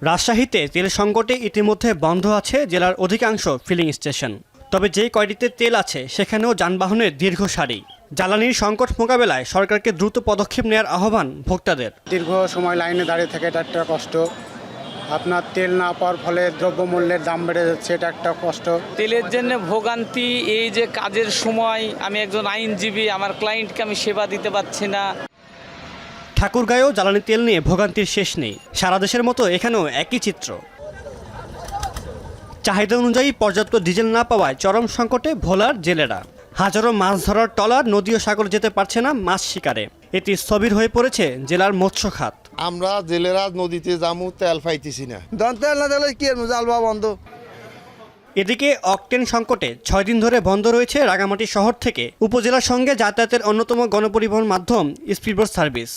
রাজশাহীতে তেল সংকটে ইতিমধ্যে বন্ধ আছে জেলার অধিকাংশ ফিলিং স্টেশন। তবে যেই কয়টিতে তেল আছে সেখানেও যানবাহনের দীর্ঘ সারি। জ্বালানির সংকট মোকাবেলায় সরকারকে দ্রুত পদক্ষেপ নেওয়ার আহ্বান ভোক্তাদের। দীর্ঘ সময় লাইনে দাঁড়িয়ে থাকে, এটা একটা কষ্ট। আপনার তেল না পাওয়ার ফলে দ্রব্যমূল্যের দাম বেড়ে যাচ্ছে, এটা একটা কষ্ট। তেলের জন্য ভোগান্তি, এই যে কাজের সময় আমি একজন আইনজীবী, আমার ক্লায়েন্টকে আমি সেবা দিতে পারছি না। ঠাকুরগাঁয়েও জ্বালানি তেল নিয়ে ভোগান্তির শেষ নেই। সারা দেশের মতো এখানেও একই চিত্র। চাহিদা অনুযায়ী পর্যাপ্ত ডিজেল না পাওয়ায় চরম সংকটে ভোলার জেলেরা। হাজারো মাছ ধরার ট্রলার নদী ও সাগর যেতে পারছে না মাছ শিকারে। এতে স্থবির হয়ে পড়েছে জেলার মৎস্য খাত। আমরা জেলেরা নদীতে যামু, তেল পাইতেছি না। তেল না দিলে কি জাল বা বন্ধ। এদিকে অকটেন সংকটে 6 দিন ধরে বন্ধ রয়েছে রাঙামাটি শহর থেকে উপজেলার সঙ্গে যাতায়াতের অন্যতম গণপরিবহন মাধ্যম স্পিডবোট সার্ভিস।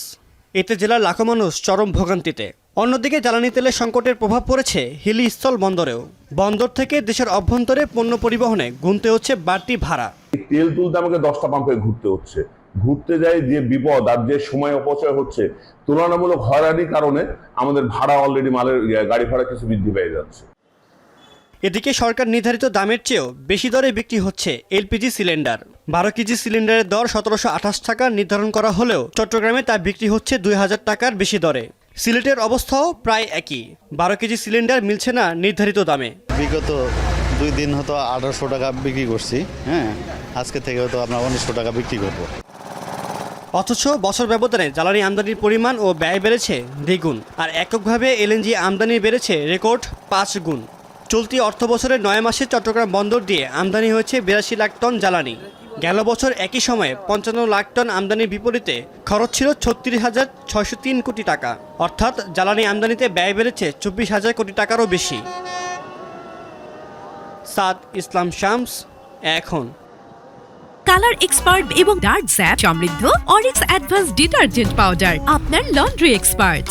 এতে জেলার লাখো মানুষ চরম ভোগান্তিতে। অন্যদিকে জ্বালানি তেলের সংকটের প্রভাব পড়েছে হিলি স্থল বন্দরেও। বন্দর থেকে দেশের অভ্যন্তরে পণ্য পরিবহনে গুনতে হচ্ছে বাড়তি ভাড়া। তেল তুলতে আমাকে 10টা পাম্পে ঘুরতে হচ্ছে। ঘুরতে যাই যে বিপদ আর যে সময় অপচয় হচ্ছে, তুলনামূলক হয়রানির কারণে আমাদের ভাড়া অলরেডি গাড়ি ভাড়া কিছু বৃদ্ধি পেয়ে যাচ্ছে। এদিকে সরকার নির্ধারিত দামের চেয়েও বেশি দরে বিক্রি হচ্ছে এলপিজি সিলিন্ডার। 12 কেজি সিলিন্ডারের দর 1728 টাকা নির্ধারণ করা হলেও চট্টগ্রামে তা বিক্রি হচ্ছে 2000 টাকার বেশি দরে। সিলেটের অবস্থাও প্রায় একই। 12 কেজি সিলিন্ডার মিলছে না নির্ধারিত দামে। বিগত 2 দিন হয়তো 1800 টাকা বিক্রি করছি, আজকে থেকে হয়তো আপনার 1900 টাকা বিক্রি করবো। অথচ বছর ব্যবধানে জ্বালানি আমদানির পরিমাণ ও ব্যয় বেড়েছে দ্বিগুণ, আর এককভাবে এলএনজি আমদানি বেড়েছে রেকর্ড 5 গুণ। চলতি অর্থ বছরের 9 মাসে চট্টগ্রাম বন্দর দিয়ে আমদানি হয়েছে 82 লাখ টন জ্বালানি। গেল বছর একই সময়ে 55 লাখ টন আমদানির বিপরীতে খরচ ছিল 36,603 কোটি টাকা। অর্থাৎ জ্বালানি আমদানিতে ব্যয় বেড়েছে 24,000 কোটি টাকারও বেশি। সাদ ইসলাম শামস, এখন। কালার এক্সপার্ট এবং ডার্ক জ্যাপ সমৃদ্ধ অরিক্স অ্যাডভান্স ডিটারজেন্ট পাউডার, আপনার লন্ড্রি এক্সপার্ট।